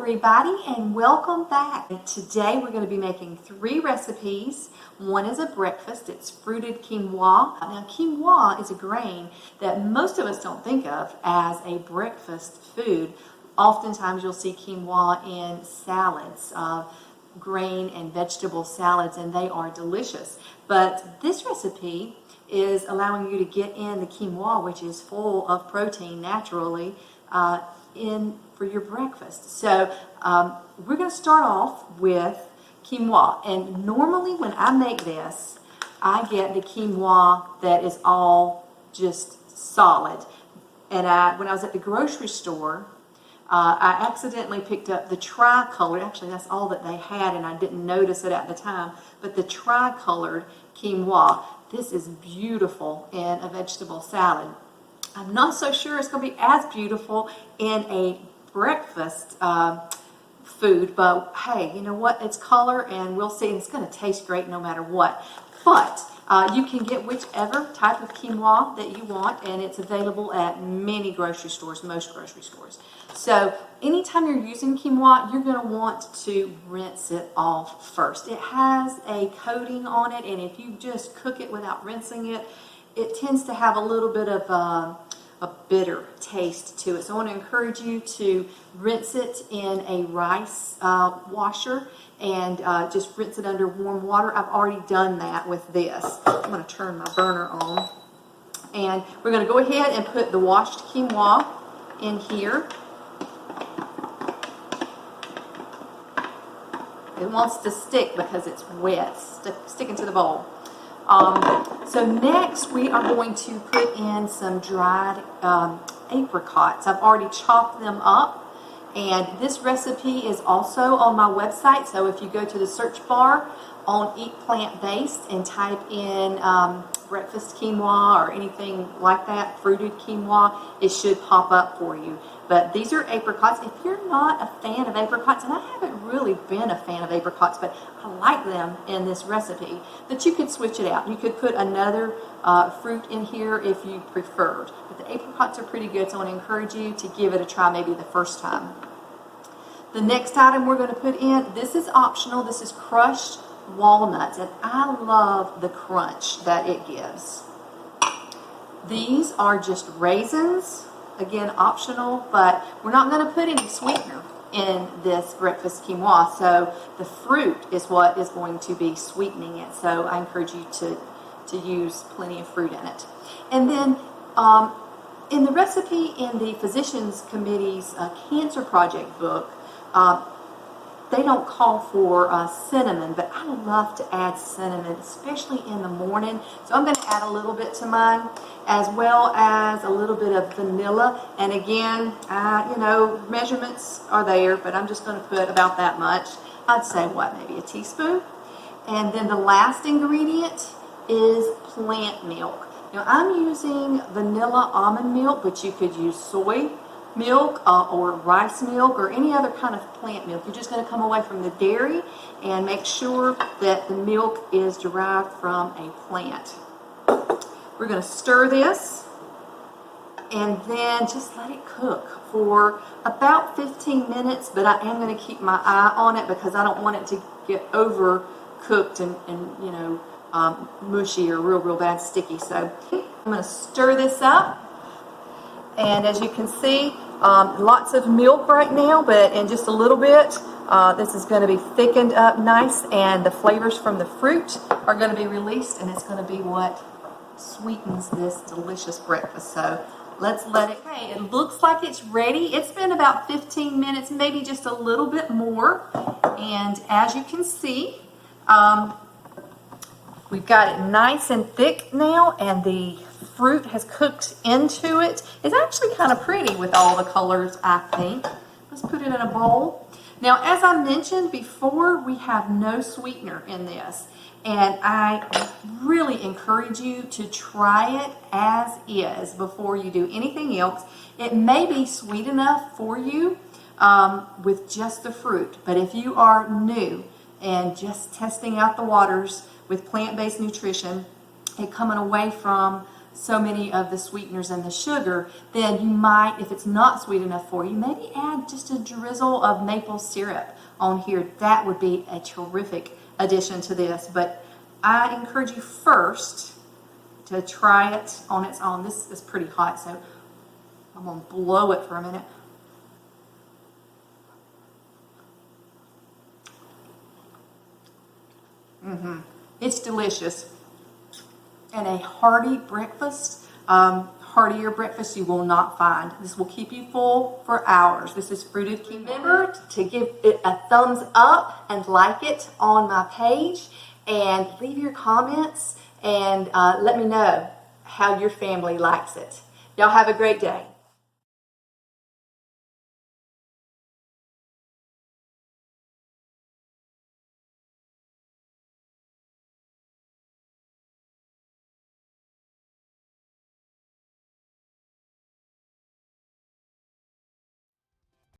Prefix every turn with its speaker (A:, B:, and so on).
A: everybody, and welcome back. Today we're going to be making 3 recipes. One is a breakfast. It's fruited quinoa. Now quinoa is a grain that most of us don't think of as a breakfast food. Oftentimes you'll see quinoa in salads, grain and vegetable salads, and they are delicious. But this recipe is allowing you to get in the quinoa, which is full of protein naturally, for your breakfast. So we're going to start off with quinoa, and normally when I make this I get the quinoa that is all just solid, and when I was at the grocery store I accidentally picked up the tri-colored. Actually that's all that they had and I didn't notice it at the time, but the tri-colored quinoa. This is beautiful in a vegetable salad. I'm not so sure it's going to be as beautiful in a breakfast food, but hey, you know what? It's color, and we'll see. It's going to taste great no matter what. But you can get whichever type of quinoa that you want, and it's available at many grocery stores, most grocery stores. So anytime you're using quinoa, you're going to want to rinse it off first. It has a coating on it, and if you just cook it without rinsing it, it tends to have a little bit of a bitter taste to it. So I want to encourage you to rinse it in a rice washer and just rinse it under warm water. I've already done that with this. I'm going to turn my burner on. And we're going to go ahead and put the washed quinoa in here. It wants to stick because it's wet, sticking to the bowl. So next we are going to put in some dried apricots. I've already chopped them up, and this recipe is also on my website. So if you go to the search bar on EatPlant-Based and type in breakfast quinoa or anything like that, fruited quinoa, it should pop up for you. But these are apricots. If you're not a fan of apricots, and I haven't really been a fan of apricots, but I like them in this recipe, that you could switch it out. You could put another fruit in here if you preferred. But the apricots are pretty good, so I want to encourage you to give it a try maybe the first time. The next item we're going to put in, this is optional. This is crushed walnuts, and I love the crunch that it gives. These are just raisins. Again, optional, but we're not going to put any sweetener in this breakfast quinoa, so the fruit is what is going to be sweetening it. So I encourage you to use plenty of fruit in it. And then in the recipe in the Physicians Committee's Cancer Project book, they don't call for cinnamon, but I love to add cinnamon, especially in the morning. So I'm going to add a little bit to mine, as well as a little bit of vanilla. And again, you know, measurements are there, but I'm just going to put about that much. I'd say, what, maybe a teaspoon? And then the last ingredient is plant milk. Now, I'm using vanilla almond milk, but you could use soy milk or rice milk or any other kind of plant milk. You're just going to come away from the dairy and make sure that the milk is derived from a plant. We're going to stir this and then just let it cook for about 15 minutes, but I am going to keep my eye on it because I don't want it to get overcooked and you know, mushy or real bad sticky. So I'm going to stir this up, and as you can see, lots of milk right now, but in just a little bit this is going to be thickened up nice, and the flavors from the fruit are going to be released, and it's going to be what sweetens this delicious breakfast. So let's let it. Okay, it looks like it's ready. It's been about 15 minutes, maybe just a little bit more, and as you can see, we've got it nice and thick now, and the fruit has cooked into it. It's actually kind of pretty with all the colors, I think. Let's put it in a bowl. Now, as I mentioned before, we have no sweetener in this, and I really encourage you to try it as is before you do anything else. It may be sweet enough for you with just the fruit, but if you are new and just testing out the waters with plant-based nutrition and coming away from so many of the sweeteners and the sugar, then you might, if it's not sweet enough for you, maybe add just a drizzle of maple syrup on here. That would be a terrific addition to this. But I encourage you first to try it on its own. This is pretty hot, so I'm going to blow it for a minute. It's delicious. And a hearty breakfast, heartier breakfast you will not find. This will keep you full for hours. This is fruited quinoa. Remember to give it a thumbs up and like it on my page, and leave your comments and let me know how your family likes it. Y'all have a great day.